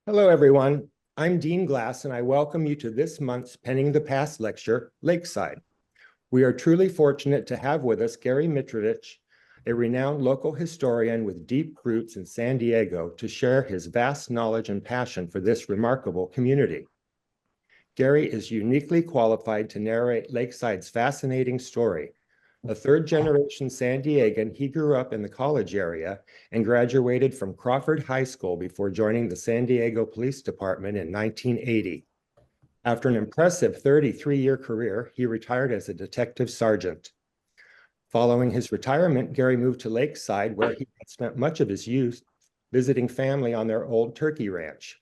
Hello, everyone. I'm Dean Glass, and I welcome you to this month's Penning the Past lecture, Lakeside. We are truly fortunate to have with us Gary Mitrovich, a renowned local historian with deep roots in San Diego, to share his vast knowledge and passion for this remarkable community. Gary is uniquely qualified to narrate Lakeside's fascinating story. A third-generation San Diegan, he grew up in the college area and graduated from Crawford High School before joining the San Diego Police Department in 1980. After an impressive 33-year career, he retired as a detective sergeant. Following his retirement, Gary moved to Lakeside, where he had spent much of his youth visiting family on their old turkey ranch.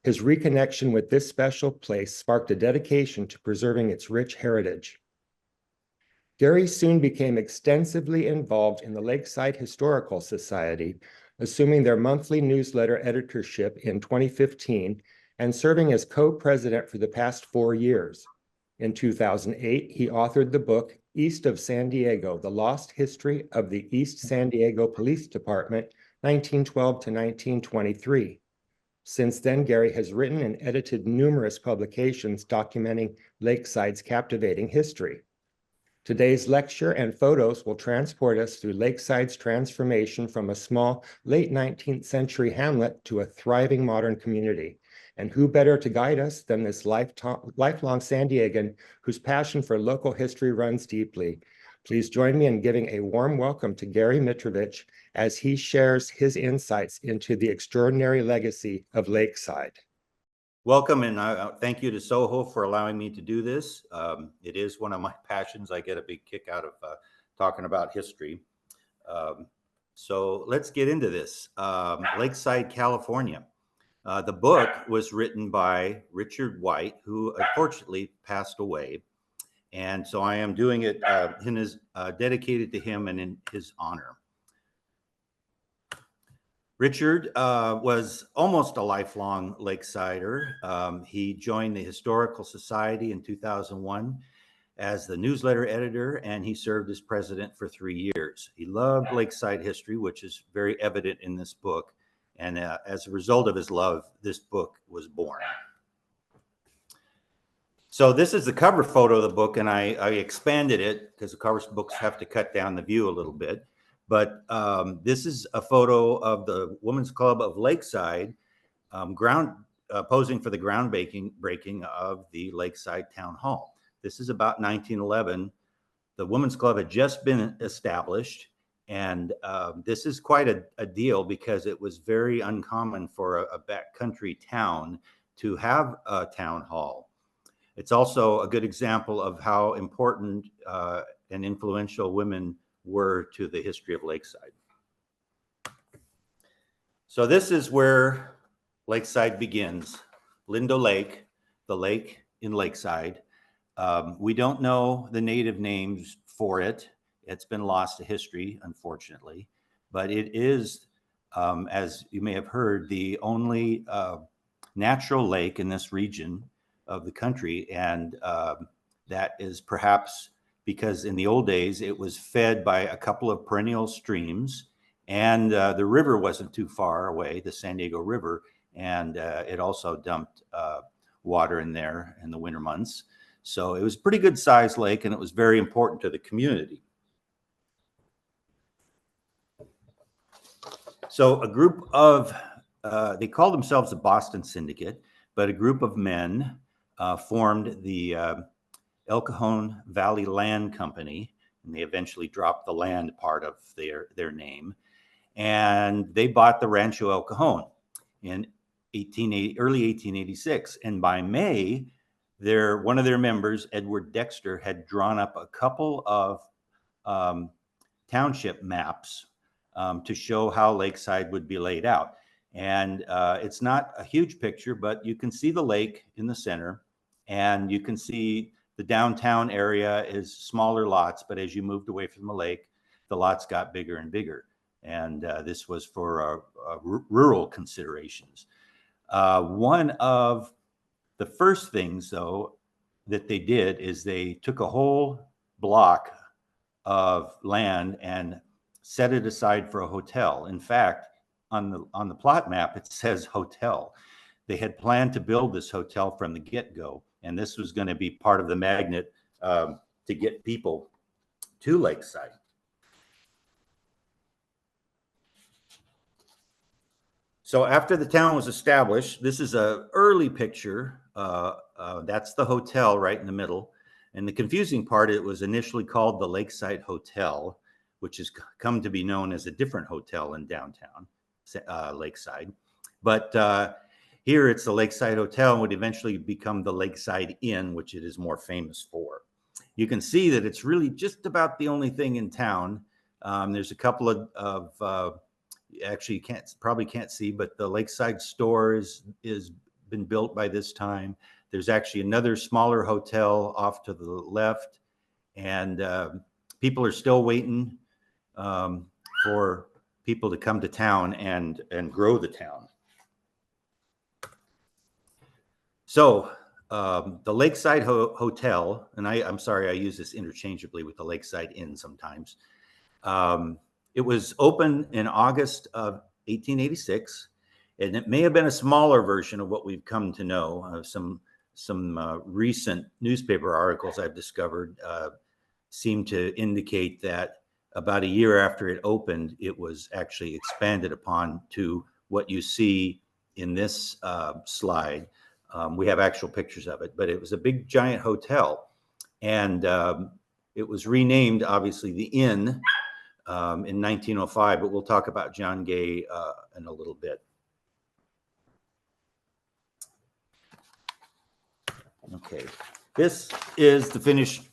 His reconnection with this special place sparked a dedication to preserving its rich heritage. Gary soon became extensively involved in the Lakeside Historical Society, assuming their monthly newsletter editorship in 2015 and serving as co-president for the past 4 years. In 2008, he authored the book East of San Diego, The Lost History of the East San Diego Police Department, 1912 to 1923. Since then, Gary has written and edited numerous publications documenting Lakeside's captivating history. Today's lecture and photos will transport us through Lakeside's transformation from a small late 19th century hamlet to a thriving modern community. And who better to guide us than this lifelong San Diegan whose passion for local history runs deeply. Please join me in giving a warm welcome to Gary Mitrovich as he shares his insights into the extraordinary legacy of Lakeside. Welcome, and thank you to Soho for allowing me to do this. It is one of my passions. I get a big kick out of talking about history. So let's get into this. Lakeside, California. The book was written by Richard White, who unfortunately passed away. And so I am doing it dedicated to him and in his honor. Richard was almost a lifelong Lakesider. He joined the Historical Society in 2001 as the newsletter editor, and he served as president for 3 years. He loved Lakeside history, which is very evident in this book. And as a result of his love, this book was born. So this is the cover photo of the book, and I expanded it because the cover books have to cut down the view a little bit. But this is a photo of the Women's Club of Lakeside posing for the groundbreaking of the Lakeside Town Hall. This is about 1911. The Women's Club had just been established, and this is quite a deal because it was very uncommon for a backcountry town to have a town hall. It's also a good example of how important and influential women were to the history of Lakeside. So this is where Lakeside begins. Lindo Lake, the lake in Lakeside. We don't know the native names for it. It's been lost to history, unfortunately, but it is, as you may have heard, the only natural lake in this region of the country. And that is perhaps because in the old days, it was fed by a couple of perennial streams, and the river wasn't too far away, the San Diego River, and it also dumped water in there in the winter months. So it was a pretty good sized lake, and it was very important to the community. So a group of, they called themselves the Boston Syndicate, but a group of men formed the El Cajon Valley Land Company, and they eventually dropped the land part of their name. And they bought the Rancho El Cajon in early 1886. And by May, one of their members, Edward Dexter, had drawn up a couple of township maps to show how Lakeside would be laid out. And it's not a huge picture, but you can see the lake in the center, and you can see the downtown area is smaller lots, but as you moved away from the lake, the lots got bigger and bigger. And this was for rural considerations. One of the first things, though, that they did is they took a whole block of land and set it aside for a hotel. In fact, on the plot map, it says hotel. they had planned to build this hotel from the get-go, and this was going to be part of the magnet to get people to Lakeside. So after the town was established, this is an early picture. That's the hotel right in the middle. And the confusing part, it was initially called the Lakeside Hotel, which has come to be known as a different hotel in downtown Lakeside. But here it's the Lakeside Hotel and would eventually become the Lakeside Inn, which it is more famous for. You can see that it's really just about the only thing in town. There's a couple of actually you probably can't see, but the Lakeside store is been built by this time. There's actually another smaller hotel off to the left, and people are still waiting for people to come to town and grow the town. So the Lakeside Hotel, and I'm sorry, I use this interchangeably with the Lakeside Inn sometimes. It was opened in August of 1886, and it may have been a smaller version of what we've come to know. Some recent newspaper articles I've discovered seem to indicate that about a year after it opened, it was actually expanded upon to what you see in this slide. We have actual pictures of it, but it was a big giant hotel, and it was renamed, obviously, the Inn in 1905, but we'll talk about John Gay in a little bit. Okay, this is the finished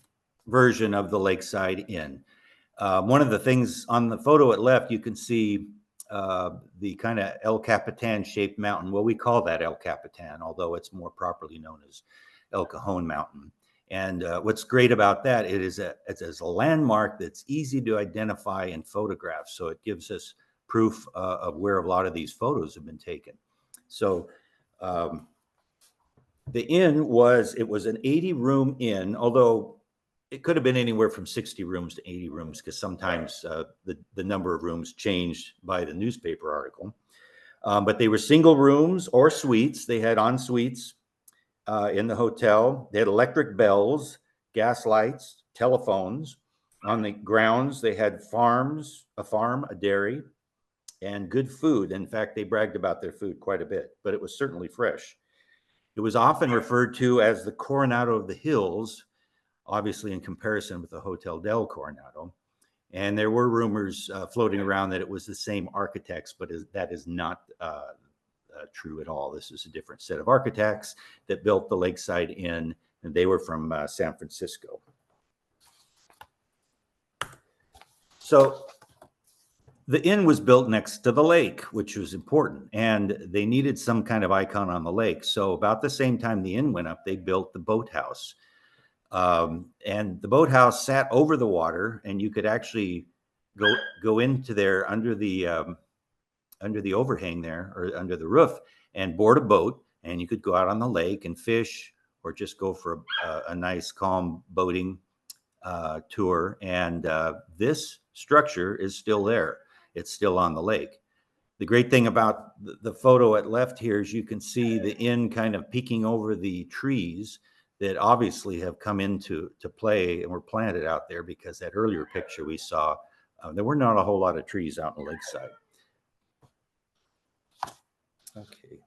version of the Lakeside Inn. One of the things on the photo at left, you can see the kind of El Capitan shaped mountain. Well, we call that El Capitan, although it's more properly known as El Cajon Mountain. And what's great about that, it's a landmark that's easy to identify in photographs. So it gives us proof of where a lot of these photos have been taken. So the inn was an 80-room inn, although it could have been anywhere from 60 rooms to 80 rooms, because sometimes the number of rooms changed by the newspaper article. But they were single rooms or suites. They had en suites in the hotel. They had electric bells, gas lights, telephones. On the grounds, they had a farm, a dairy, and good food. In fact, they bragged about their food quite a bit, but it was certainly fresh. It was often referred to as the Coronado of the Hills, obviously in comparison with the Hotel del Coronado. And there were rumors floating around that it was the same architects, but that is not true at all. This is a different set of architects that built the Lakeside Inn, and they were from San Francisco. So the inn was built next to the lake, which was important, and they needed some kind of icon on the lake. So about the same time the inn went up, they built the boathouse. And the boathouse sat over the water, and you could actually go into there under the overhang there, or under the roof, and board a boat, and you could go out on the lake and fish, or just go for a nice calm boating tour. And this structure is still there. It's still on the lake. The great thing about the photo at left here is you can see the inn kind of peeking over the trees that obviously have come into play and were planted out there, because that earlier picture we saw, there were not a whole lot of trees out in the lakeside. Okay.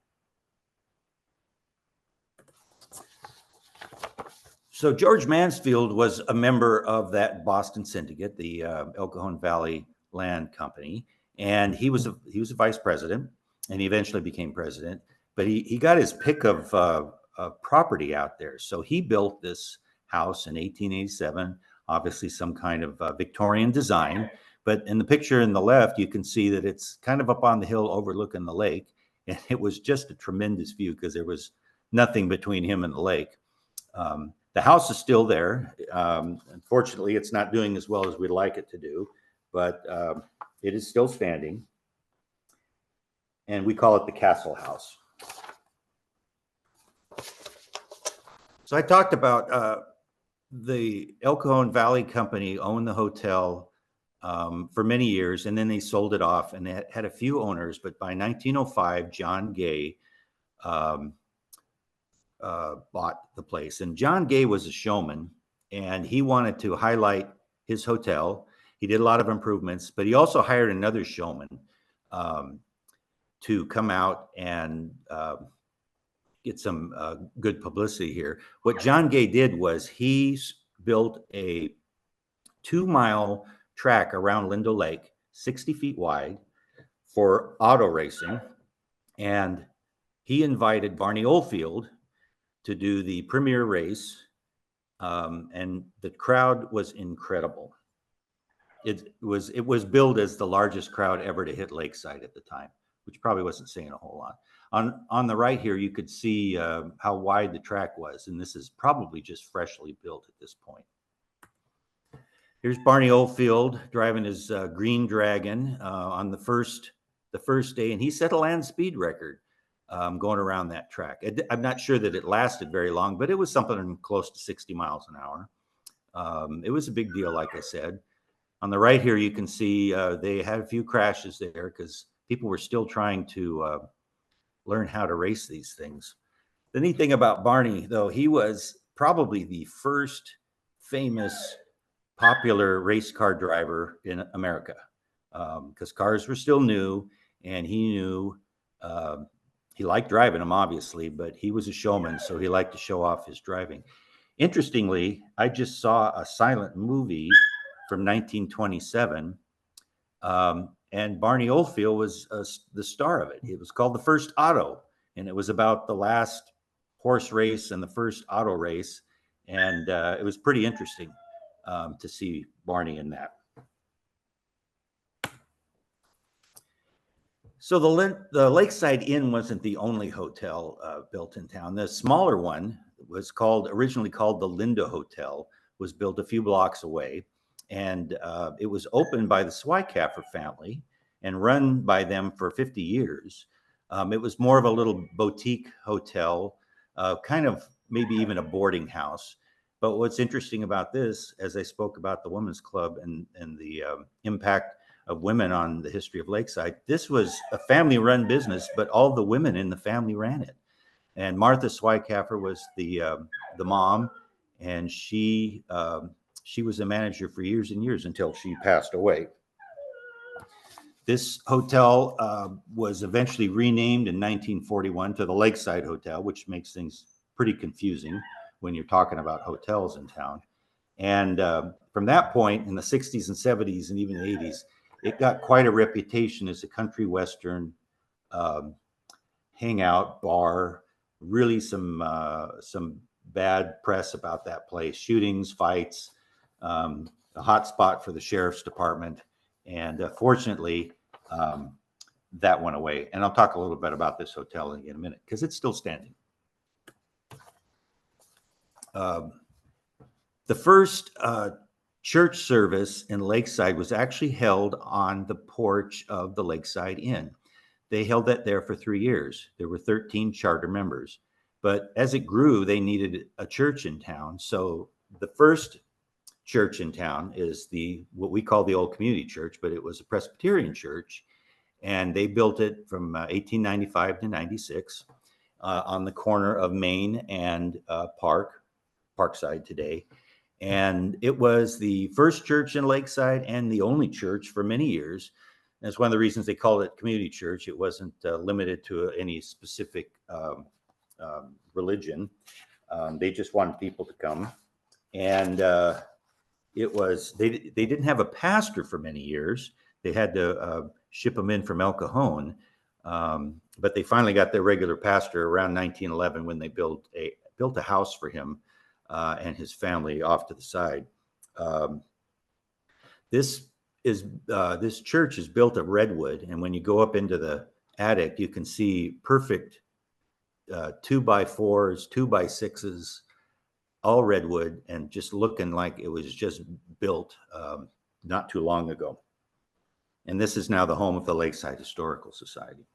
So George Mansfield was a member of that Boston syndicate, the El Cajon Valley Land Company, and he was a vice president, and he eventually became president. But he got his pick of property out there. So he built this house in 1887, obviously some kind of Victorian design. But in the picture in the left, you can see that it's kind of up on the hill overlooking the lake. And it was just a tremendous view, because there was nothing between him and the lake. The house is still there. Unfortunately, it's not doing as well as we'd like it to do, but it is still standing. And we call it the Castle House. So I talked about the El Cajon Valley Company owned the hotel for many years, and then they sold it off, and they had a few owners. But by 1905, John Gay um, bought the place. And John Gay was a showman, and he wanted to highlight his hotel. He did a lot of improvements, but he also hired another showman to come out and get some good publicity here. What John Gay did was he built a 2-mile track around Lindo Lake, 60 feet wide, for auto racing. And he invited Barney Oldfield to do the premier race. And the crowd was incredible. It was billed as the largest crowd ever to hit Lakeside at the time, which probably wasn't saying a whole lot. On the right here, you could see how wide the track was, and this is probably just freshly built at this point. Here's Barney Oldfield driving his Green Dragon on the first day, and he set a land speed record going around that track. I'm not sure that it lasted very long, but it was something close to 60 miles an hour. It was a big deal, like I said. On the right here, you can see they had a few crashes there because people were still trying to learn how to race these things. The neat thing about Barney, though, he was probably the first famous popular race car driver in America because cars were still new, and he knew he liked driving them, obviously, but he was a showman, so he liked to show off his driving. Interestingly, I just saw a silent movie from 1927, and Barney Oldfield was the star of it. It was called The First Auto, and it was about the last horse race and the first auto race, and it was pretty interesting to see Barney in that. So the Lakeside Inn wasn't the only hotel built in town. The smaller one was originally called the Lindo Hotel, was built a few blocks away. And it was opened by the Swikaffer family and run by them for 50 years. It was more of a little boutique hotel, kind of maybe even a boarding house. But what's interesting about this, as I spoke about the Women's Club and the impact of women on the history of Lakeside, this was a family-run business, but all the women in the family ran it. And Martha Swikaffer was the mom, and she was a manager for years and years until she passed away. This hotel was eventually renamed in 1941 to the Lakeside Hotel, which makes things pretty confusing when you're talking about hotels in town. And from that point in the 60s and 70s and even the 80s, it got quite a reputation as a country western hangout bar. Really some bad press about that place, shootings, fights, a hot spot for the sheriff's department. And fortunately, that went away. And I'll talk a little bit about this hotel in a minute because it's still standing. The first church service in Lakeside was actually held on the porch of the Lakeside Inn. They held that there for 3 years. There were 13 charter members. But as it grew, they needed a church in town. So the first church in town is what we call the Old Community Church, but it was a Presbyterian church. And they built it from 1895 to 96 on the corner of Main and Parkside today. And it was the first church in Lakeside and the only church for many years. That's one of the reasons they called it community church. It wasn't limited to any specific religion. They just wanted people to come. And they didn't have a pastor for many years. They had to ship them in from El Cajon. But they finally got their regular pastor around 1911 when they built a house for him and his family off to the side. This church is built of redwood, and when you go up into the attic, you can see perfect 2x4s, 2x6s, all redwood, and just looking like it was just built not too long ago. And this is now the home of the Lakeside Historical Society.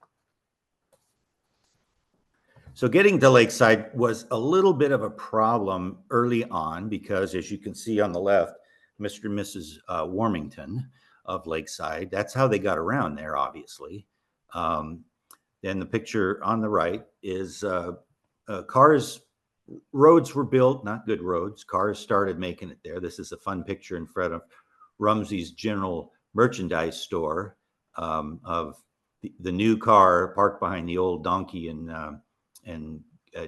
So getting to Lakeside was a little bit of a problem early on because, as you can see on the left, Mr. and Mrs. Warmington of Lakeside, that's how they got around there, obviously. And the picture on the right is cars, roads were built, not good roads. Cars started making it there. This is a fun picture in front of Rumsey's General Merchandise Store of the new car parked behind the old donkey and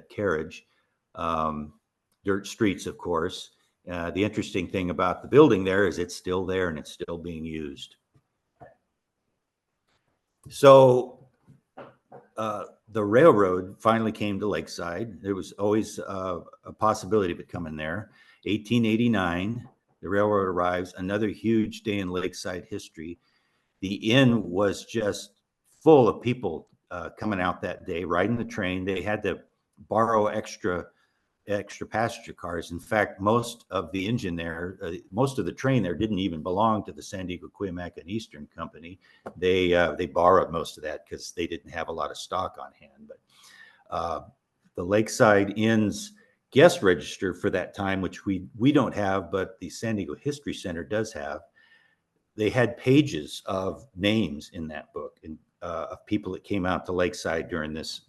carriage. Dirt streets, of course. The interesting thing about the building there is it's still there and it's still being used. So the railroad finally came to Lakeside. There was always a possibility of it coming there. 1889, the railroad arrives, another huge day in Lakeside history. The inn was just full of people coming out that day, riding the train. They had to borrow extra passenger cars. In fact, most of the engine there, most of the train there didn't even belong to the San Diego, Cuyamaca and Eastern Company. They borrowed most of that because they didn't have a lot of stock on hand. But the Lakeside Inn's guest register for that time, which we don't have, but the San Diego History Center does have, they had pages of names in that book and of people that came out to Lakeside during this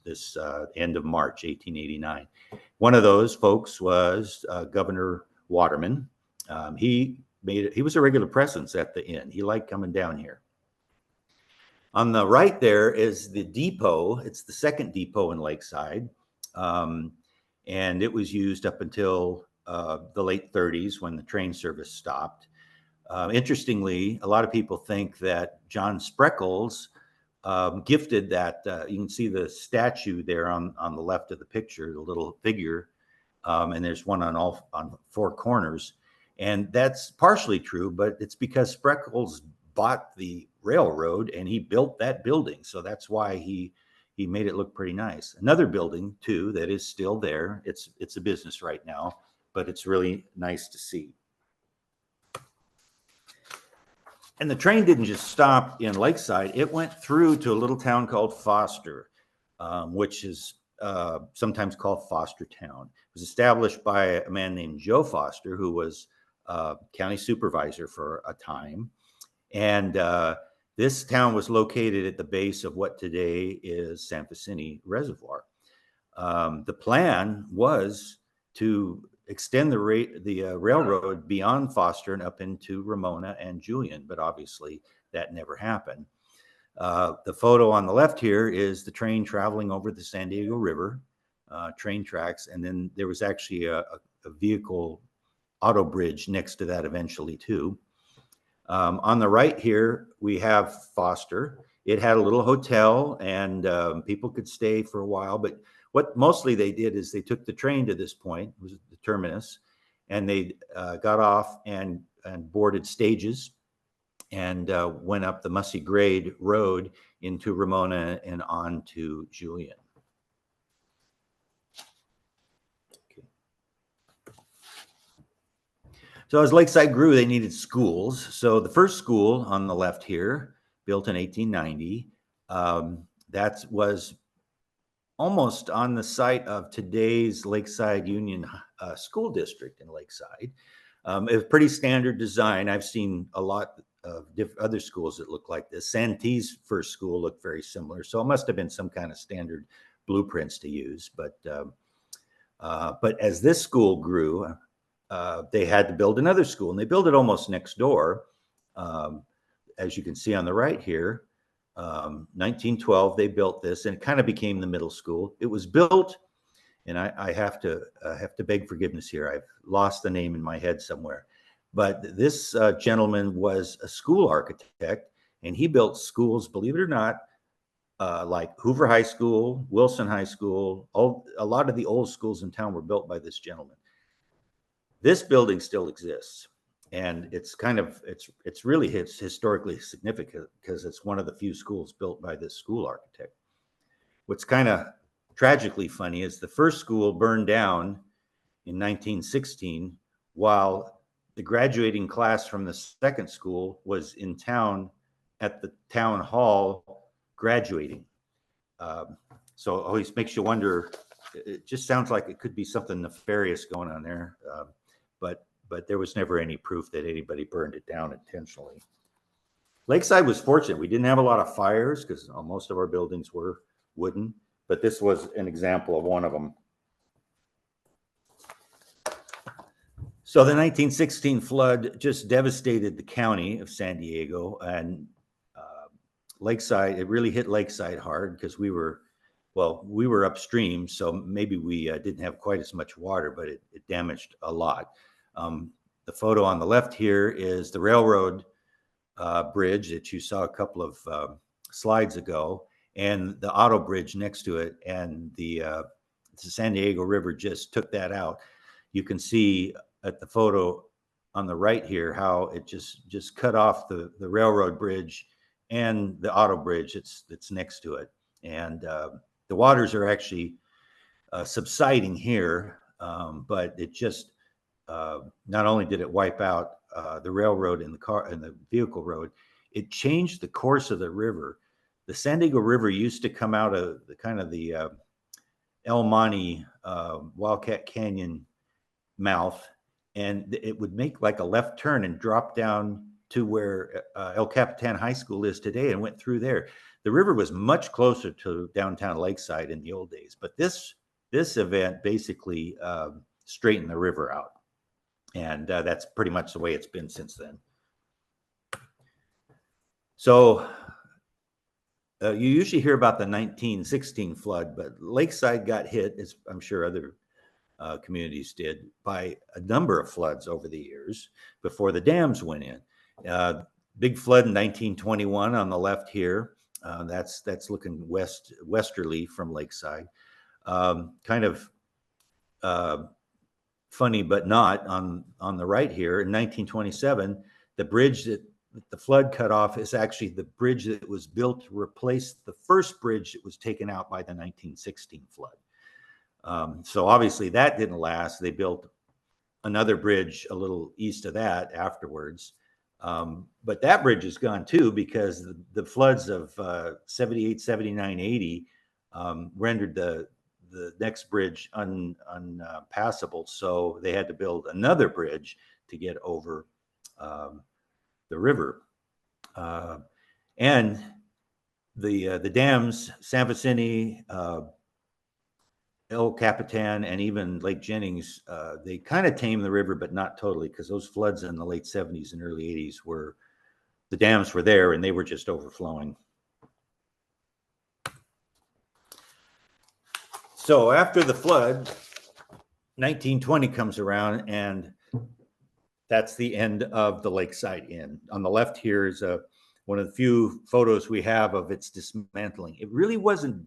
end of March 1889. One of those folks was Governor Waterman. He was a regular presence at the inn. He liked coming down here. On the right there is the depot. It's the second depot in Lakeside. And it was used up until the late 30s when the train service stopped. Interestingly, a lot of people think that John Spreckles gifted that. You can see the statue there on the left of the picture, the little figure, and there's one on four corners. And that's partially true, but it's because Spreckles bought the railroad and he built that building. So that's why he made it look pretty nice. Another building too that is still there. It's a business right now, but it's really nice to see. And the train didn't just stop in Lakeside. It went through to a little town called Foster, which is sometimes called Foster Town. It was established by a man named Joe Foster, who was county supervisor for a time. And this town was located at the base of what today is San Vicente Reservoir. The plan was to extend the railroad beyond Foster and up into Ramona and Julian, but obviously that never happened. The photo on the left here is the train traveling over the San Diego River, train tracks, and then there was actually a vehicle auto bridge next to that eventually too. On the right here, we have Foster. It had a little hotel and people could stay for a while, but what mostly they did is they took the train to this point, it was the terminus, and they got off and boarded stages and went up the Mussy Grade Road into Ramona and on to Julian. Okay. So as Lakeside grew, they needed schools. So the first school on the left here, built in 1890, that was almost on the site of today's Lakeside Union School District in Lakeside. It was pretty standard design. I've seen a lot of other schools that look like this. Santee's first school looked very similar, so it must have been some kind of standard blueprints to use. But as this school grew, they had to build another school, and they built it almost next door. As you can see on the right here, 1912, they built this, and it kind of became the middle school. It was built, and I have to beg forgiveness here. I've lost the name in my head somewhere. But this gentleman was a school architect, and he built schools, believe it or not, like Hoover High School, Wilson High School. A lot of the old schools in town were built by this gentleman. This building still exists. And it's really historically significant because it's one of the few schools built by this school architect. What's kind of tragically funny is the first school burned down in 1916 while the graduating class from the second school was in town at the town hall graduating. So it always makes you wonder, it just sounds like it could be something nefarious going on there. But there was never any proof that anybody burned it down intentionally. Lakeside was fortunate. We didn't have a lot of fires because most of our buildings were wooden, but this was an example of one of them. So the 1916 flood just devastated the county of San Diego, and Lakeside, it really hit Lakeside hard because we were upstream, so maybe we didn't have quite as much water, but it damaged a lot. The photo on the left here is the railroad bridge that you saw a couple of slides ago, and the auto bridge next to it, and the San Diego River just took that out. You can see at the photo on the right here how it just cut off the railroad bridge and the auto bridge that's next to it. And the waters are actually subsiding here, but it just not only did it wipe out the railroad and the vehicle road, it changed the course of the river. The San Diego River used to come out of the El Monte Wildcat Canyon mouth, and it would make like a left turn and drop down to where El Capitan High School is today, and went through there. The river was much closer to downtown Lakeside in the old days, but this event basically straightened the river out, and that's pretty much the way it's been since then. So you usually hear about the 1916 flood, but Lakeside got hit, as I'm sure other communities did, by a number of floods over the years before the dams went in. Big flood in 1921 on the left here. That's looking westerly from Lakeside. Kind of funny, but not on the right here. In 1927, the bridge that the flood cut off is actually the bridge that was built to replace the first bridge that was taken out by the 1916 flood. So obviously that didn't last. They built another bridge a little east of that afterwards. But that bridge is gone too, because the floods of 78, 79, 80 rendered the next bridge unpassable. So they had to build another bridge to get over the river. And the dams, San Vicente, El Capitan, and even Lake Jennings, they kind of tamed the river, but not totally, because those floods in the late 70s and early 80s the dams were there and they were just overflowing. So after the flood, 1920 comes around, and that's the end of the Lakeside Inn. On the left here is one of the few photos we have of its dismantling. It really wasn't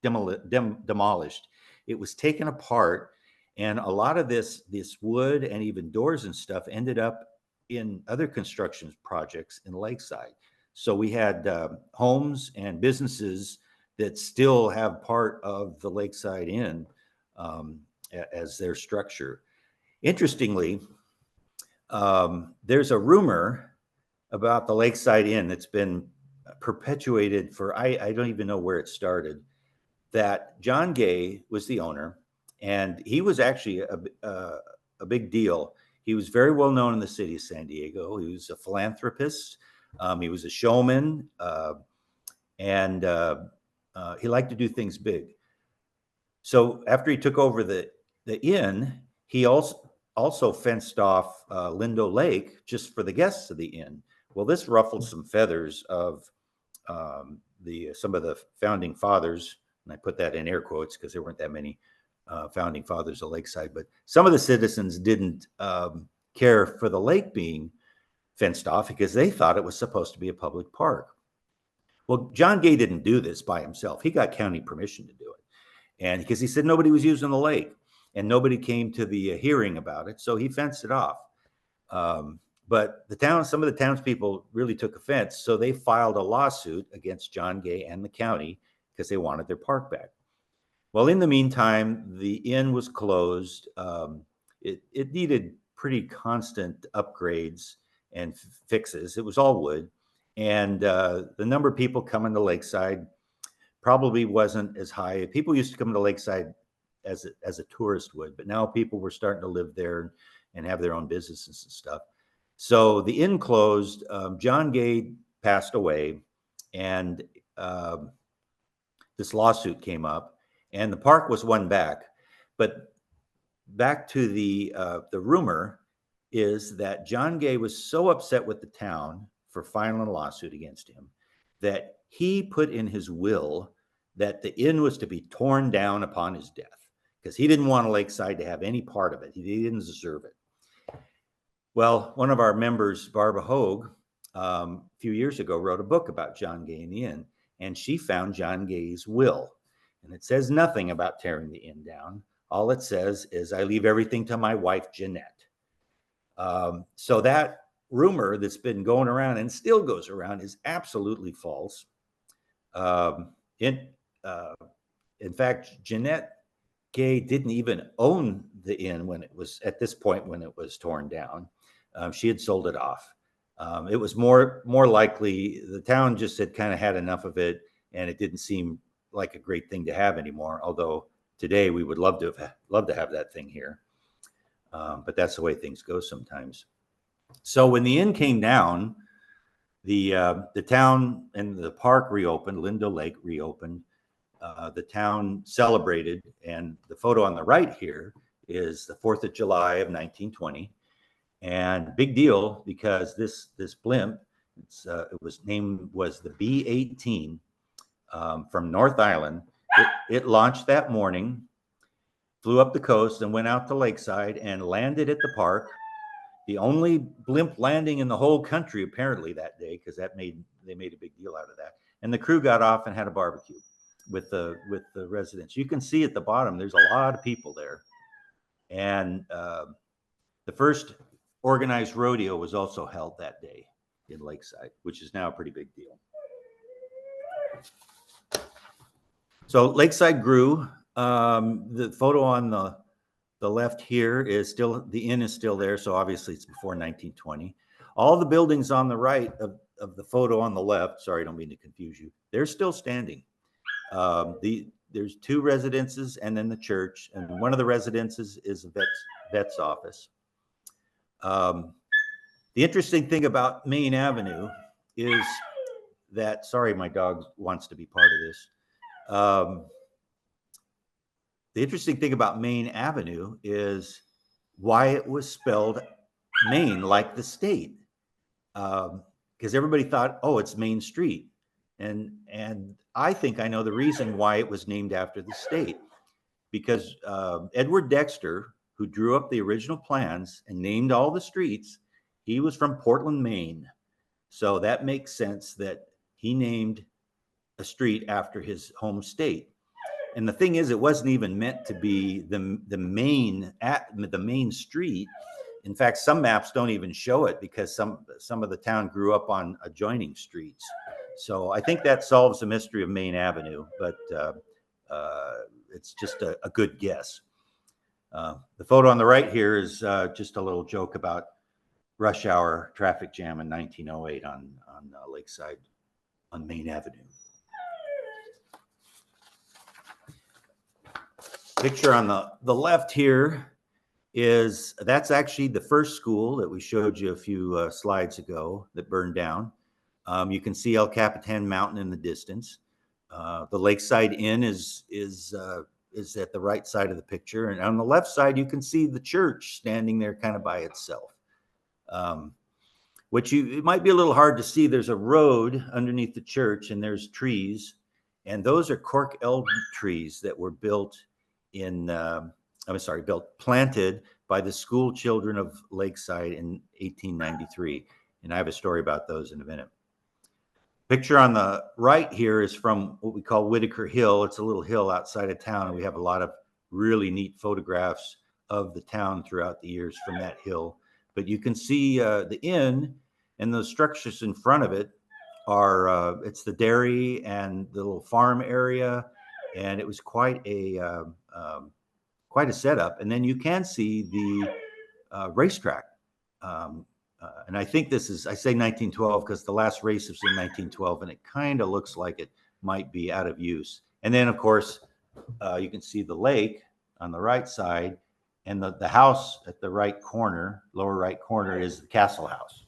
demolished. It was taken apart, and a lot of this wood and even doors and stuff ended up in other construction projects in Lakeside. So we had homes and businesses that still have part of the Lakeside Inn as their structure. Interestingly, there's a rumor about the Lakeside Inn that's been perpetuated for, I don't even know where it started, that John Gay was the owner, and he was actually a big deal. He was very well known in the city of San Diego. He was a philanthropist. He was a showman, and he liked to do things big. So after he took over the inn, he also fenced off Lindo Lake just for the guests of the inn. Well, this ruffled some feathers of some of the founding fathers, and I put that in air quotes because there weren't that many founding fathers of Lakeside, but some of the citizens didn't care for the lake being fenced off because they thought it was supposed to be a public park. Well, John Gay didn't do this by himself. He got county permission to do it, and because he said nobody was using the lake and nobody came to the hearing about it, so he fenced it off. But some of the townspeople really took offense, so they filed a lawsuit against John Gay and the county because they wanted their park back. Well, in the meantime, the inn was closed. It needed pretty constant upgrades and fixes. It was all wood, and the number of people coming to Lakeside probably wasn't as high. People used to come to Lakeside as a tourist would, but now people were starting to live there and have their own businesses and stuff. So the inn closed. John Gay passed away, and this lawsuit came up, and the park was won back. But back to the rumor is that John Gay was so upset with the town for filing a lawsuit against him that he put in his will that the inn was to be torn down upon his death, because he didn't want Lakeside to have any part of it. He didn't deserve it. Well, one of our members, Barbara Hogue, a few years ago wrote a book about John Gay and the inn, and she found John Gay's will. And it says nothing about tearing the inn down. All it says is, I leave everything to my wife, Jeanette. So that rumor that's been going around and still goes around is absolutely false. In fact, Jeanette Gay didn't even own the inn when it was, at this point, when it was torn down. She had sold it off. It was more likely the town just had kind of had enough of it, and it didn't seem like a great thing to have anymore. Although today we would love to have that thing here, but that's the way things go sometimes. So when the inn came down, the town and the park reopened. Lindo Lake reopened. The town celebrated, and the photo on the right here is the 4th of July of 1920. And big deal, because this blimp, it was the B-18 from North Island. It launched that morning, flew up the coast, and went out to Lakeside and landed at the park. The only blimp landing in the whole country, apparently, that day, because they made a big deal out of that. And the crew got off and had a barbecue with the residents. You can see at the bottom, there's a lot of people there. And the first organized rodeo was also held that day in Lakeside, which is now a pretty big deal. So Lakeside grew. The photo on the left here is still, the inn is still there, so obviously it's before 1920. All the buildings on the right of the photo on the left, sorry, I don't mean to confuse you, they're still standing. There's 2 residences and then the church, and one of the residences is a vet's office. The interesting thing about Main Avenue is that, sorry, my dog wants to be part of this. The interesting thing about Main Avenue is why it was spelled Main, like the state, because everybody thought, oh, it's Main Street. And I think I know the reason why it was named after the state, because Edward Dexter, who drew up the original plans and named all the streets, he was from Portland, Maine. So that makes sense that he named a street after his home state. And the thing is, it wasn't even meant to be the main street. In fact, some maps don't even show it, because some of the town grew up on adjoining streets. So I think that solves the mystery of Main Avenue, but it's just a good guess. The photo on the right here is just a little joke about rush hour traffic jam in 1908 on Lakeside on Main Avenue. Picture on the left here that's actually the first school that we showed you a few slides ago that burned down. You can see El Capitan Mountain in the distance. The Lakeside Inn is at the right side of the picture, and on the left side you can see the church standing there kind of by itself. It might be a little hard to see. There's a road underneath the church, and there's trees, and those are cork elm trees that were planted by the school children of Lakeside in 1893. And I have a story about those in a minute. Picture on the right here is from what we call Whitaker Hill. It's a little hill outside of town, and we have a lot of really neat photographs of the town throughout the years from that hill. But you can see the inn, and those structures in front of it are, it's the dairy and the little farm area, and it was quite a setup. And then you can see the racetrack. And I think I say 1912 because the last race was in 1912, and it kind of looks like it might be out of use. And then, of course, you can see the lake on the right side, and the house at the right corner, lower right corner, is the Castle House.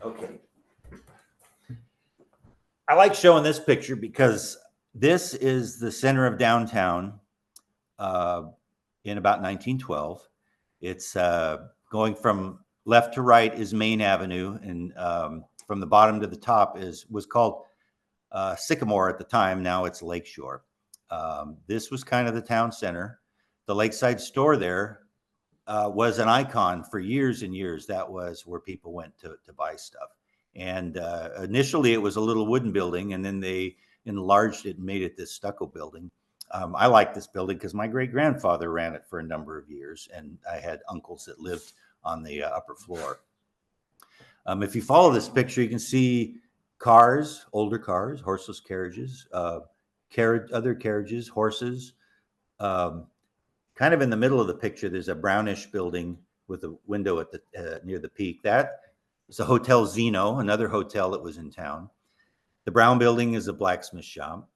Okay. I like showing this picture because this is the center of downtown in about 1912. It's going from left to right is Main Avenue, and from the bottom to the top was called Sycamore at the time. Now it's Lakeshore. This was kind of the town center. The Lakeside store there was an icon for years and years. That was where people went to buy stuff. And initially it was a little wooden building, and then they enlarged it and made it this stucco building. I like this building because my great-grandfather ran it for a number of years, and I had uncles that lived on the upper floor. If you follow this picture, you can see cars, older cars, horseless carriages, other carriages, horses. Kind of in the middle of the picture, there's a brownish building with a window at the near the peak. That is a Hotel Zeno, another hotel that was in town. The brown building is a blacksmith shop,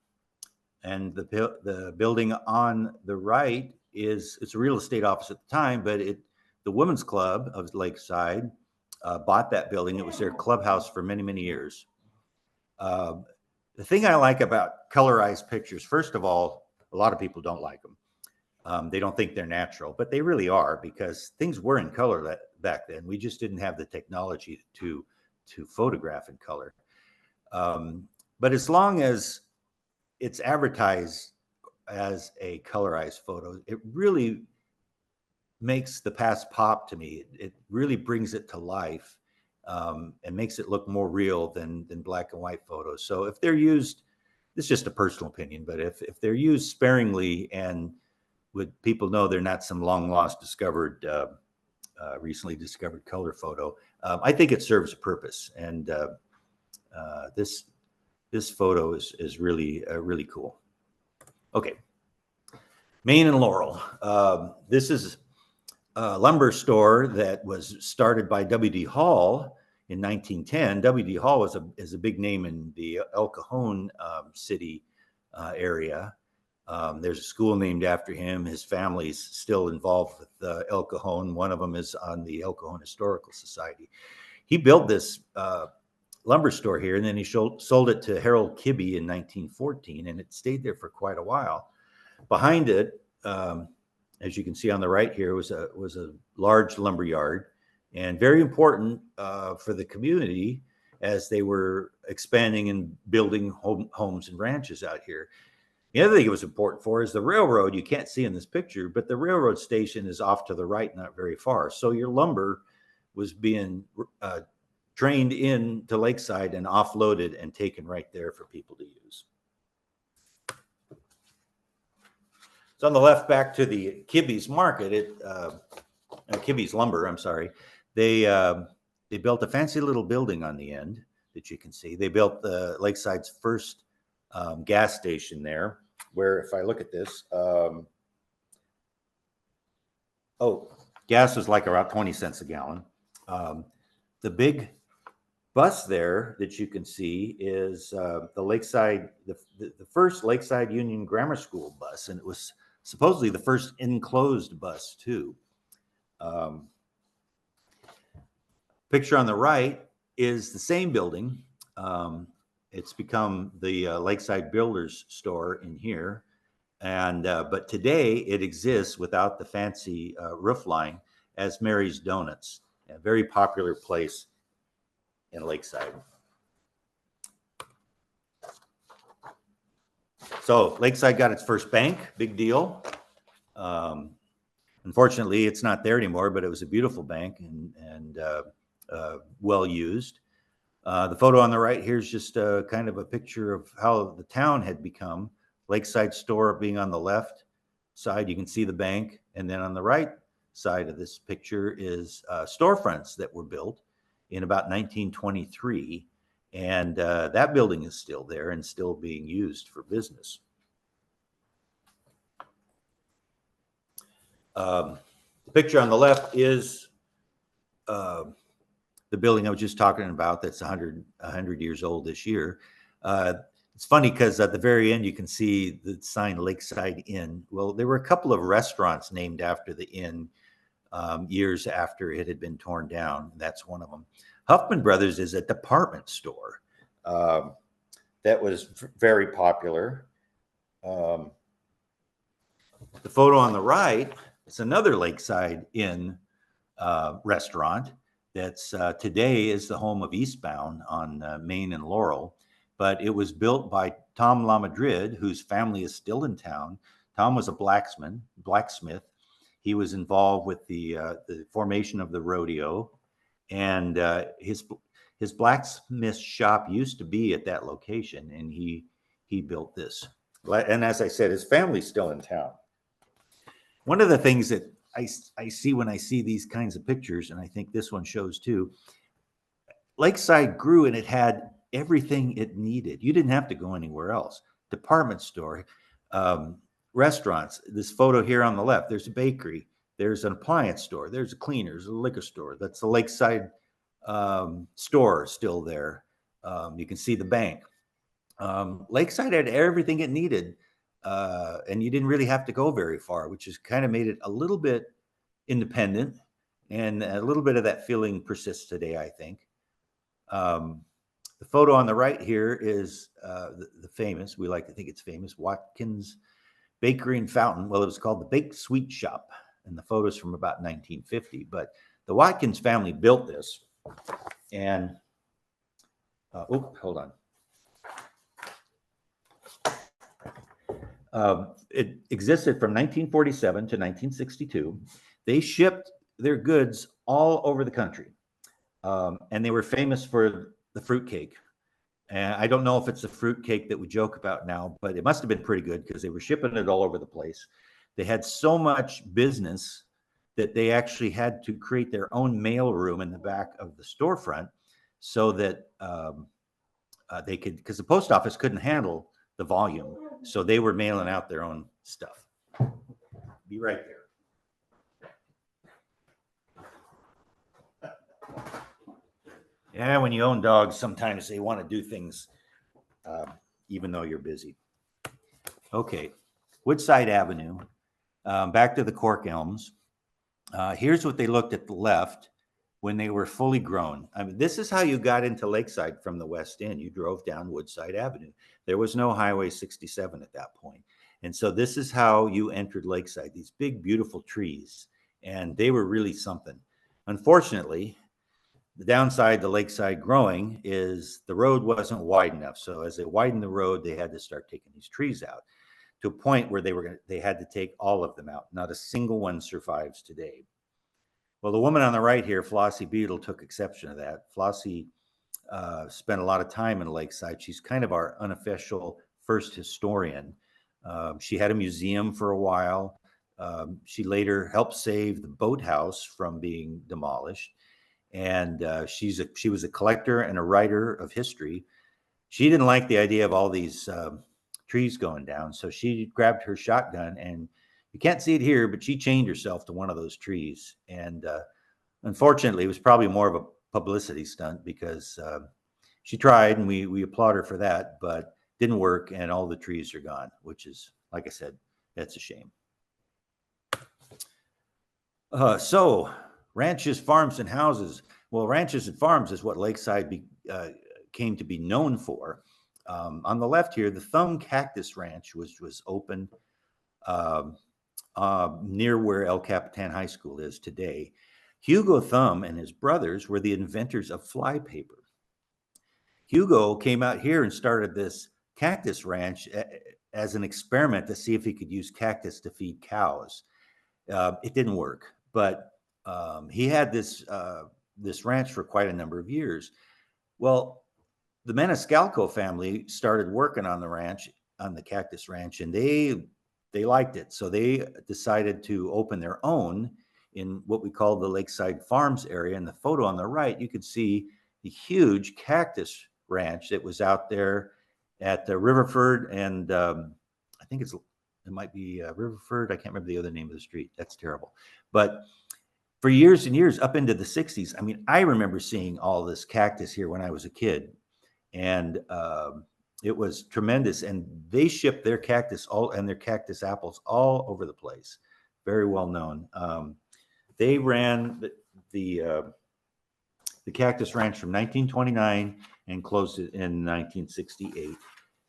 and the building on the right it's a real estate office at the time, but the Women's Club of Lakeside bought that building. It was their clubhouse for many, many years. The thing I like about colorized pictures, first of all, a lot of people don't like them. They don't think they're natural, but they really are, because things were in color back then. We just didn't have the technology to photograph in color. But as long as it's advertised as a colorized photo, it really makes the past pop to me. It really brings it to life, and makes it look more real than black and white photos. So if they're used, it's just a personal opinion, but if they're used sparingly and would people know they're not some long lost recently discovered color photo, I think it serves a purpose. And this photo is really really cool. Okay, Main and Laurel. This is a lumber store that was started by W.D. Hall in 1910. W.D. Hall is a big name in the El Cajon city area. There's a school named after him. His family's still involved with El Cajon. One of them is on the El Cajon Historical Society. He built this lumber store here, and then he sold it to Harold Kibbe in 1914, and it stayed there for quite a while. Behind it, as you can see on the right here, was a large lumber yard, and very important for the community as they were expanding and building homes and ranches out here. The other thing it was important for is the railroad. You can't see in this picture, but the railroad station is off to the right, not very far. So your lumber was being trained in to Lakeside and offloaded and taken right there for people to use. So on the left, back to the Kibbe's market, Kibbe's lumber, I'm sorry. They built a fancy little building on the end that you can see. They built the Lakeside's first gas station there, where if I look at this, gas was like around 20 cents a gallon. The big bus there that you can see is the Lakeside, the first Lakeside Union Grammar School bus, and it was supposedly the first enclosed bus too. Picture on the right is the same building. It's become the Lakeside Builders store in here, and but today it exists without the fancy roof line as Mary's Donuts, a very popular place in Lakeside. So Lakeside got its first bank, big deal. Unfortunately, it's not there anymore, but it was a beautiful bank and well used. The photo on the right here is just kind of a picture of how the town had become. Lakeside store being on the left side, you can see the bank, and then on the right side of this picture is storefronts that were built in about 1923, and that building is still there and still being used for business. The picture on the left is the building I was just talking about that's 100 years old this year. It's funny because at the very end, you can see the sign Lakeside Inn. Well, there were a couple of restaurants named after the inn years after it had been torn down. That's one of them. Huffman Brothers is a department store. that was very popular. The photo on the right is another Lakeside Inn restaurant that's today is the home of Eastbound on Main and Laurel, but it was built by Tom LaMadrid, whose family is still in town. Tom was a blacksmith. He was involved with the formation of the rodeo, and his blacksmith shop used to be at that location, and he built this. And as I said, his family's still in town. One of the things that I see when I see these kinds of pictures, and I think this one shows too, Lakeside grew and it had everything it needed. You didn't have to go anywhere else. Department store, restaurants. This photo here on the left, there's a bakery, there's an appliance store, there's a cleaners, a liquor store. That's the Lakeside store still there. You can see the bank. Lakeside had everything it needed, and you didn't really have to go very far, which has kind of made it a little bit independent, and a little bit of that feeling persists today, I think. The photo on the right here is the famous, we like to think it's famous, Watkins Bakery and Fountain. Well, it was called the Baked Sweet Shop, and the photo's from about 1950. But the Watkins family built this, and hold on. It existed from 1947 to 1962. They shipped their goods all over the country, and they were famous for the fruitcake. And I don't know if it's the fruitcake that we joke about now, but it must have been pretty good because they were shipping it all over the place. They had so much business that they actually had to create their own mail room in the back of the storefront so that they could, because the post office couldn't handle the volume. So they were mailing out their own stuff. Be right there. Yeah, when you own dogs, sometimes they want to do things even though you're busy. Okay, Woodside Avenue, back to the cork elms. Here's what they looked at the left when they were fully grown. I mean, this is how you got into Lakeside from the west end. You drove down Woodside Avenue. There was no Highway 67 at that point. And so this is how you entered Lakeside, these big, beautiful trees. And they were really something. Unfortunately, the downside to Lakeside growing is the road wasn't wide enough. So as they widened the road, they had to start taking these trees out to a point where they had to take all of them out. Not a single one survives today. Well, the woman on the right here, Flossie Beadle, took exception to that. Flossie spent a lot of time in Lakeside. She's kind of our unofficial first historian. She had a museum for a while. She later helped save the boathouse from being demolished. And she was a collector and a writer of history. She didn't like the idea of all these trees going down. So she grabbed her shotgun, and you can't see it here, but she chained herself to one of those trees. And unfortunately, it was probably more of a publicity stunt because she tried, and we applaud her for that, but didn't work, and all the trees are gone, which is, like I said, that's a shame. So ranches, farms, and houses. Well, ranches and farms is what Lakeside came to be known for. On the left here, the Thumb Cactus Ranch was open near where El Capitan High School is today. Hugo Thumb and his brothers were the inventors of flypaper. Hugo came out here and started this cactus ranch as an experiment to see if he could use cactus to feed cows. It didn't work, but he had this ranch for quite a number of years. Well, the Maniscalco family started working on the ranch, on the cactus ranch, and they liked it. So they decided to open their own in what we call the Lakeside Farms area. In the photo on the right, you could see the huge cactus ranch that was out there at Riverford, and I think it might be Riverford. I can't remember the other name of the street. That's terrible. But for years and years, up into the 60s, I mean, I remember seeing all this cactus here when I was a kid, and it was tremendous. And they shipped their cactus and their cactus apples all over the place. Very well known. They ran the Cactus Ranch from 1929 and closed it in 1968.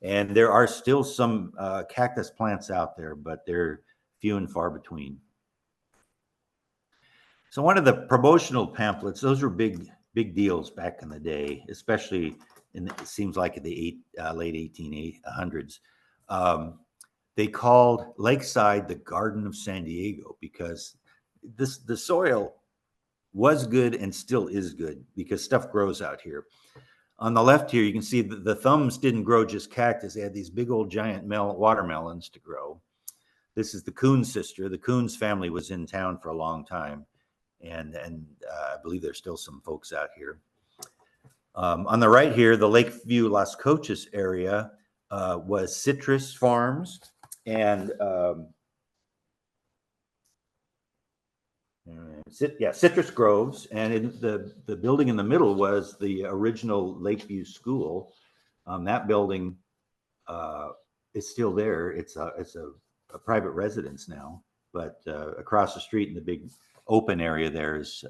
And there are still some cactus plants out there, but they're few and far between. So one of the promotional pamphlets, those were big deals back in the day, especially it seems like in the late 1800s. They called Lakeside the Garden of San Diego because the soil was good and still is good because stuff grows out here. On the left here, you can see the thumbs didn't grow just cactus. They had these big old giant watermelons to grow. This is the Coons sister. The Coons family was in town for a long time. And I believe there's still some folks out here. On the right here, the Lakeview Las Cochas area was citrus farms and citrus groves. And in the building in the middle was the original Lakeview School. That building is still there. It's a private residence now, but across the street in the big open area there is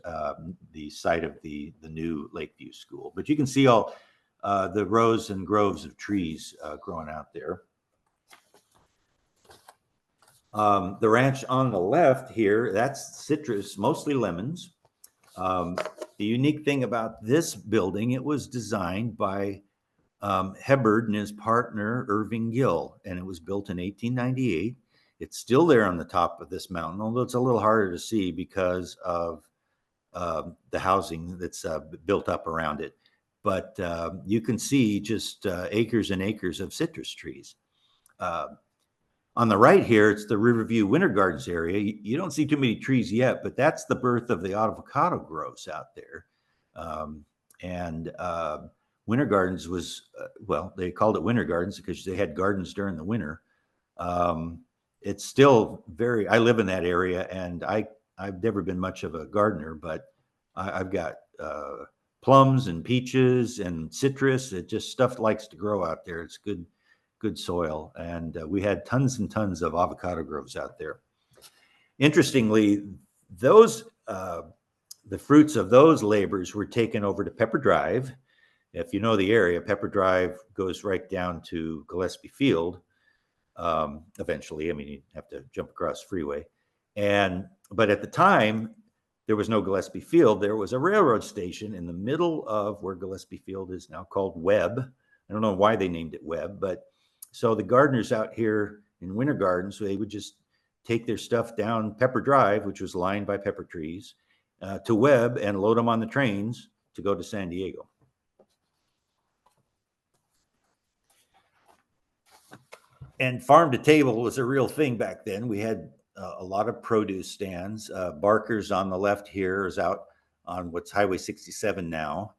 the site of the new Lakeview School. But you can see all the rows and groves of trees growing out there. The ranch on the left here, that's citrus, mostly lemons. The unique thing about this building, it was designed by Hebard and his partner, Irving Gill, and it was built in 1898. It's still there on the top of this mountain, although it's a little harder to see because of the housing that's built up around it. But you can see just acres and acres of citrus trees. On the right here, it's the Riverview Winter Gardens area. You don't see too many trees yet, but that's the birth of the avocado groves out there. Winter Gardens was, well, they called it Winter Gardens because they had gardens during the winter. It's still I live in that area, and I've never been much of a gardener, but I've got plums and peaches and citrus. It just stuff likes to grow out there. It's good soil. And we had tons and tons of avocado groves out there. Interestingly, those the fruits of those labors were taken over to Pepper Drive. If you know the area, Pepper Drive goes right down to Gillespie Field. Eventually, I mean, you have to jump across the freeway. But at the time, there was no Gillespie Field. There was a railroad station in the middle of where Gillespie Field is now, called Webb. I don't know why they named it Webb, but so the gardeners out here in Winter Gardens, they would just take their stuff down Pepper Drive, which was lined by pepper trees, to Webb and load them on the trains to go to San Diego. And farm to table was a real thing back then. We had a lot of produce stands. Barker's on the left here is out on what's Highway 67 now.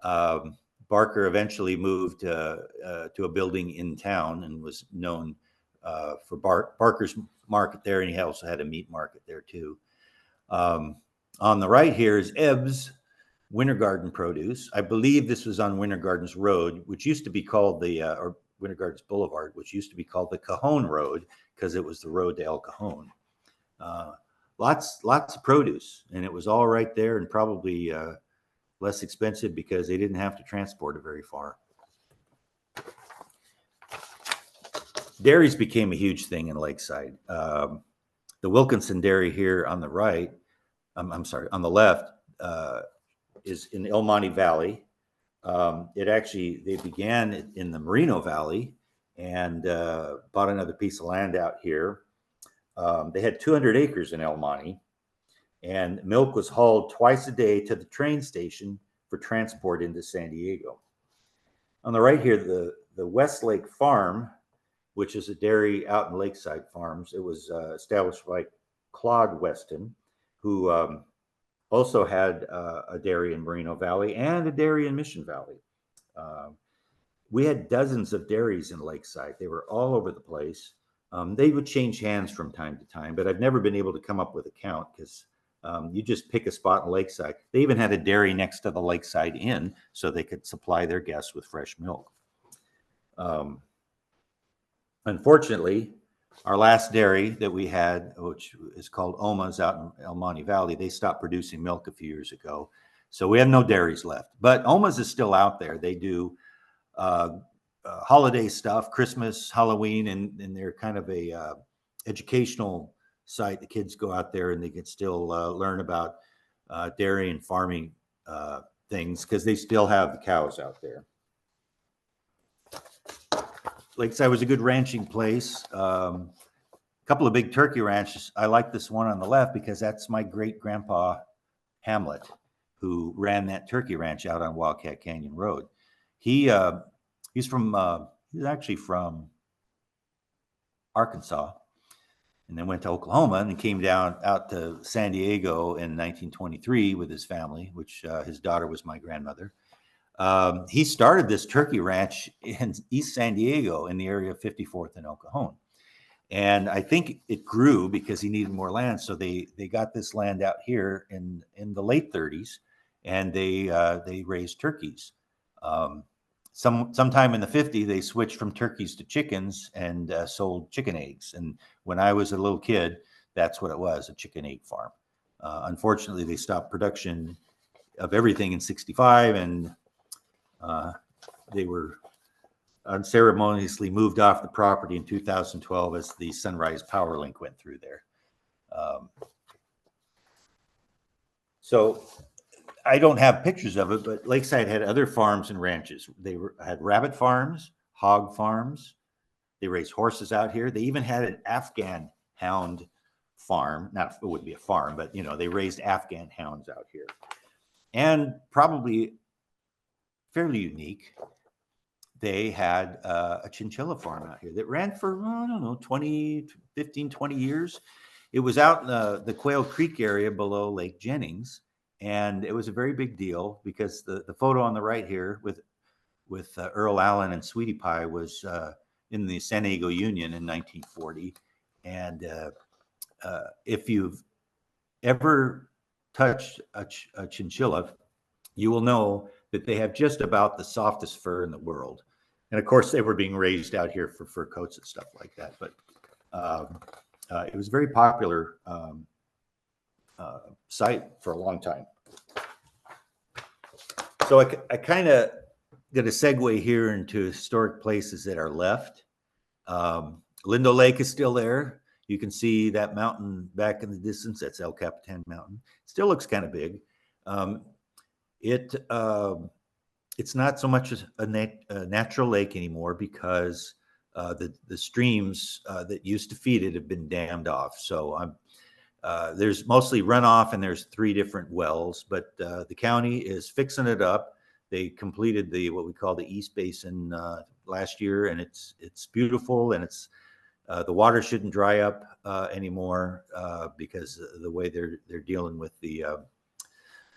Barker eventually moved to a building in town and was known for Barker's Market there, and he also had a meat market there too. On the right here is Ebb's Winter Garden Produce. I believe this was on Winter Gardens Road, which used to be called or Winter Gardens Boulevard, which used to be called the Cajon Road because it was the road to El Cajon. Lots of produce, and it was all right there, and probably less expensive because they didn't have to transport it very far. Dairies became a huge thing in Lakeside. The Wilkinson Dairy here on the right, I'm sorry, on the left, is in El Monte Valley. They began in the Merino Valley and bought another piece of land out here. They had 200 acres in El Monte, and milk was hauled twice a day to the train station for transport into San Diego. On the right here, the Westlake Farm, which is a dairy out in Lakeside Farms. It was established by Claude Weston, who also had a dairy in Merino Valley and a dairy in Mission Valley. We had dozens of dairies in Lakeside. They were all over the place. They would change hands from time to time, but I've never been able to come up with a count because you just pick a spot in Lakeside. They even had a dairy next to the Lakeside Inn so they could supply their guests with fresh milk. Unfortunately, our last dairy that we had, which is called Oma's out in El Monte Valley, they stopped producing milk a few years ago. So we have no dairies left, but Oma's is still out there. They do holiday stuff, Christmas, Halloween, and they're kind of a educational site. The kids go out there and they can still learn about dairy and farming things because they still have the cows out there. Lakeside was a good ranching place. A couple of big turkey ranches. I like this one on the left because that's my great grandpa Hamlet, who ran that turkey ranch out on Wildcat Canyon Road. He's actually from Arkansas, and then went to Oklahoma and then came down out to San Diego in 1923 with his family, which his daughter was my grandmother. He started this turkey ranch in East San Diego in the area of 54th and El Cajon. And I think it grew because he needed more land. So they got this land out here in the late 30s, and they raised turkeys. Sometime in the 50s, they switched from turkeys to chickens and sold chicken eggs. And when I was a little kid, that's what it was, a chicken egg farm. Unfortunately, they stopped production of everything in 65, and they were unceremoniously moved off the property in 2012 as the Sunrise Power Link went through there. So I don't have pictures of it, but Lakeside had other farms and ranches. They had rabbit farms, hog farms. They raised horses out here. They even had an Afghan hound farm. Not, it wouldn't be a farm, but they raised Afghan hounds out here. And probably fairly unique, they had a chinchilla farm out here that ran for, I don't know, 15, 20 years. It was out in the Quail Creek area below Lake Jennings. And it was a very big deal because the photo on the right here with Earl Allen and Sweetie Pie was in the San Diego Union in 1940. And if you've ever touched a chinchilla, you will know that they have just about the softest fur in the world. And of course, they were being raised out here for fur coats and stuff like that. But it was a very popular site for a long time. So I kind of get a segue here into historic places that are left. Lindo Lake is still there. You can see that mountain back in the distance. That's El Capitan Mountain. Still looks kind of big. It's not so much a natural lake anymore because the streams that used to feed it have been dammed off. So there's mostly runoff, and there's 3 different wells, but the county is fixing it up. They completed what we call the East Basin last year, and it's beautiful, and it's the water shouldn't dry up anymore because the way they're dealing with the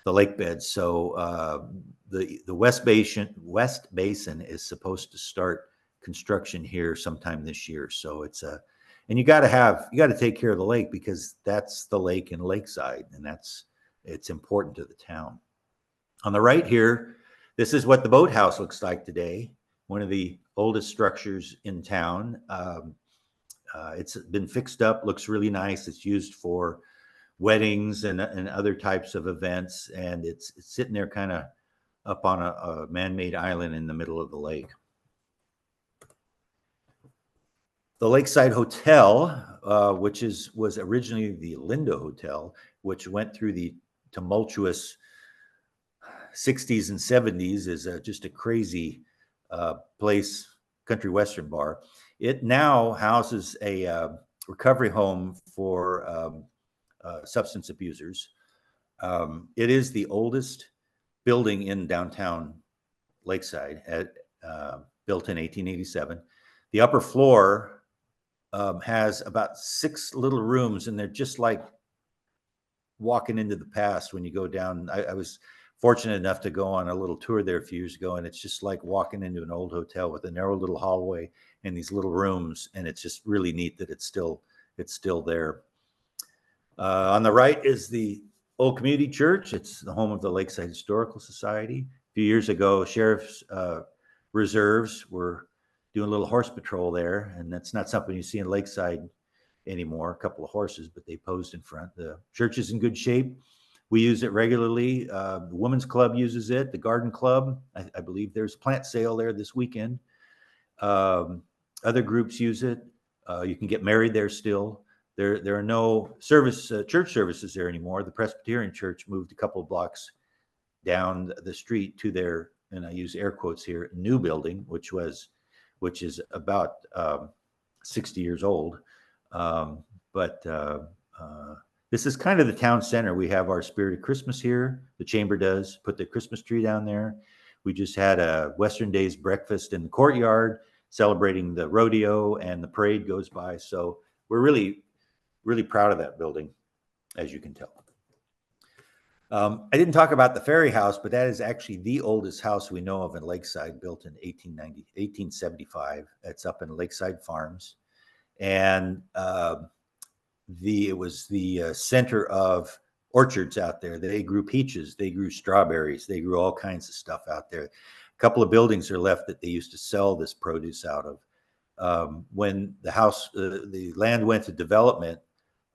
lake beds. So the West Basin is supposed to start construction here sometime this year. So and you got to take care of the lake because that's the lake in Lakeside, and it's important to the town. On the right here, this is what the boathouse looks like today. One of the oldest structures in town. It's been fixed up, looks really nice. It's used for weddings and other types of events, and it's sitting there kind of up on a man-made island in the middle of the lake. The Lakeside Hotel, which was originally the Lindo Hotel, which went through the tumultuous 60s and 70s, is just a crazy place, country western bar. It now houses a recovery home for substance abusers. It is the oldest building in downtown Lakeside, built in 1887. The upper floor has about 6 little rooms, and they're just like walking into the past when you go down. I was fortunate enough to go on a little tour there a few years ago, and it's just like walking into an old hotel with a narrow little hallway and these little rooms, and it's just really neat that it's still there. On the right is the Old Community Church. It's the home of the Lakeside Historical Society. A few years ago, sheriff's reserves were doing a little horse patrol there, and that's not something you see in Lakeside anymore. A couple of horses, but they posed in front. The church is in good shape. We use it regularly. The Women's Club uses it. The Garden Club, I believe there's a plant sale there this weekend. Other groups use it. You can get married there still. There are no church services there anymore. The Presbyterian Church moved a couple of blocks down the street to their, and I use air quotes here, new building, which is about 60 years old. But this is kind of the town center. We have our Spirit of Christmas here. The chamber does put the Christmas tree down there. We just had a Western Days breakfast in the courtyard celebrating the rodeo, and the parade goes by. So we're really, really proud of that building, as you can tell. I didn't talk about the Ferry House, but that is actually the oldest house we know of in Lakeside, built in 1875. It's up in Lakeside Farms. And it was the center of orchards out there. They grew peaches, they grew strawberries, they grew all kinds of stuff out there. A couple of buildings are left that they used to sell this produce out of. When the land went to development,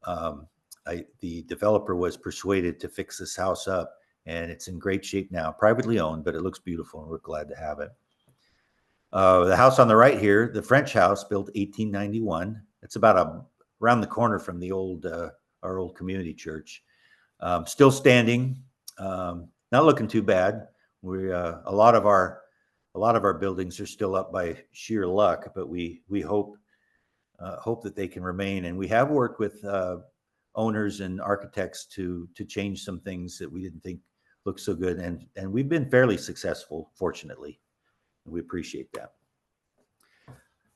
the developer was persuaded to fix this house up, and it's in great shape now. Privately owned, but it looks beautiful, and we're glad to have it. The house on the right here, the French house, built 1891. It's about around the corner from the our old community church. Still standing, not looking too bad. A lot of our buildings are still up by sheer luck, but we hope that they can remain. And we have worked with owners and architects to change some things that we didn't think looked so good, and we've been fairly successful, fortunately. We appreciate that.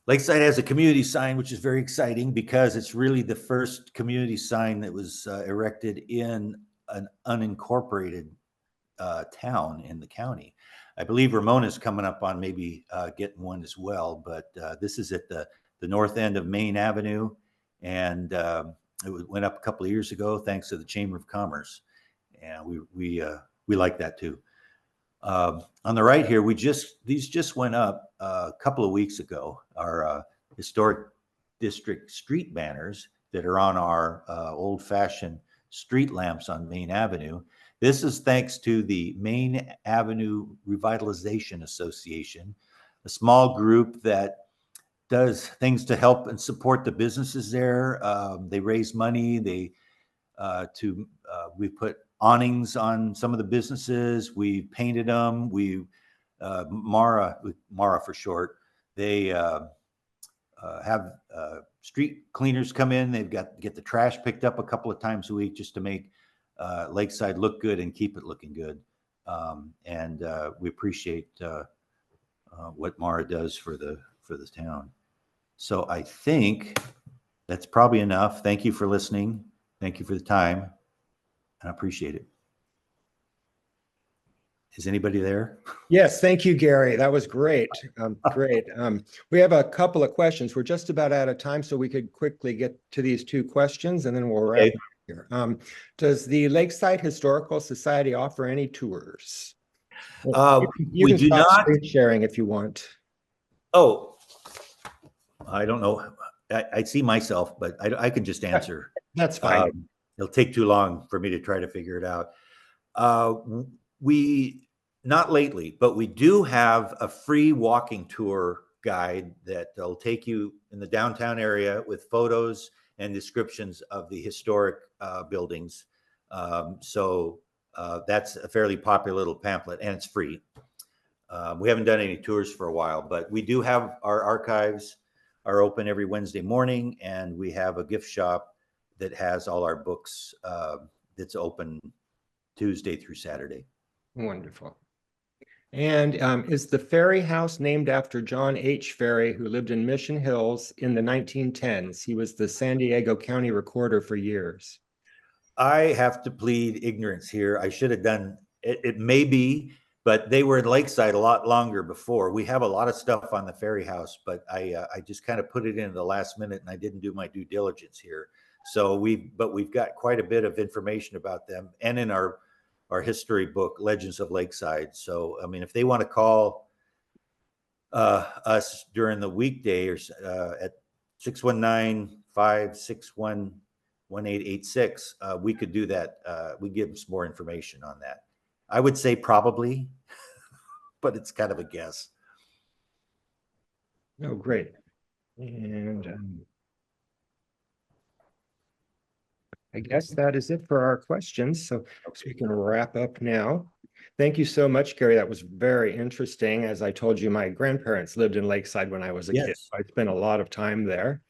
Lakeside has a community sign, which is very exciting because it's really the first community sign that was erected in an unincorporated town in the county. I believe Ramona's coming up on maybe getting one as well, but this is at the north end of Main Avenue, and it went up a couple of years ago thanks to the Chamber of Commerce, and we like that too. On the right here, these just went up a couple of weeks ago. Our historic district street banners that are on our old-fashioned street lamps on Main Avenue. This is thanks to the Main Avenue Revitalization Association, a small group that does things to help and support the businesses there. They raise money. We put awnings on some of the businesses. We painted them. Mara for short. They have street cleaners come in. They've get the trash picked up a couple of times a week just to make Lakeside look good and keep it looking good. And we appreciate what Mara does for the town. So I think that's probably enough. Thank you for listening. Thank you for the time. I appreciate it. Is anybody there? Yes, thank you, Gary. That was great. Great. We have a couple of questions. We're just about out of time, so we could quickly get to these two questions, and then we'll wrap up here. Does the Lakeside Historical Society offer any tours? You can do stop not. screen sharing if you want. Oh, I don't know. I see myself, but I can just answer. That's fine. It'll take too long for me to try to figure it out. We, not lately, but we do have a free walking tour guide that'll take you in the downtown area with photos and descriptions of the historic buildings. So that's a fairly popular little pamphlet, and it's free. We haven't done any tours for a while, but we do have our archives are open every Wednesday morning, and we have a gift shop that has all our books that's open Tuesday through Saturday. Wonderful. And is the Ferry House named after John H. Ferry, who lived in Mission Hills in the 1910s? He was the San Diego County recorder for years. I have to plead ignorance here. I should have done it. It may be, but they were in Lakeside a lot longer before. We have a lot of stuff on the Ferry House, but I just kind of put it in at the last minute, and I didn't do my due diligence here. So we've got quite a bit of information about them, and in our history book, Legends of Lakeside. So, I mean, if they want to call us during the weekday or at 619-561-1010, 1886, we could do that. We give some more information on that. I would say probably, but it's kind of a guess. Oh, great. And I guess that is it for our questions. So we can wrap up now. Thank you so much, Gary. That was very interesting. As I told you, my grandparents lived in Lakeside when I was a kid. Yes. I spent a lot of time there.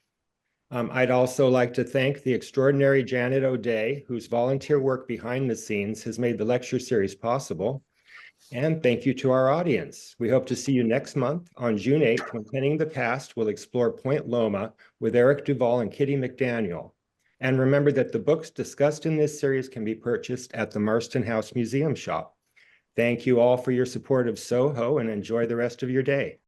I'd also like to thank the extraordinary Janet O'Day, whose volunteer work behind the scenes has made the lecture series possible. And thank you to our audience. We hope to see you next month on June 8th, when Penning the Past will explore Point Loma with Eric Duvall and Kitty McDaniel. And remember that the books discussed in this series can be purchased at the Marston House Museum shop. Thank you all for your support of Soho, and enjoy the rest of your day.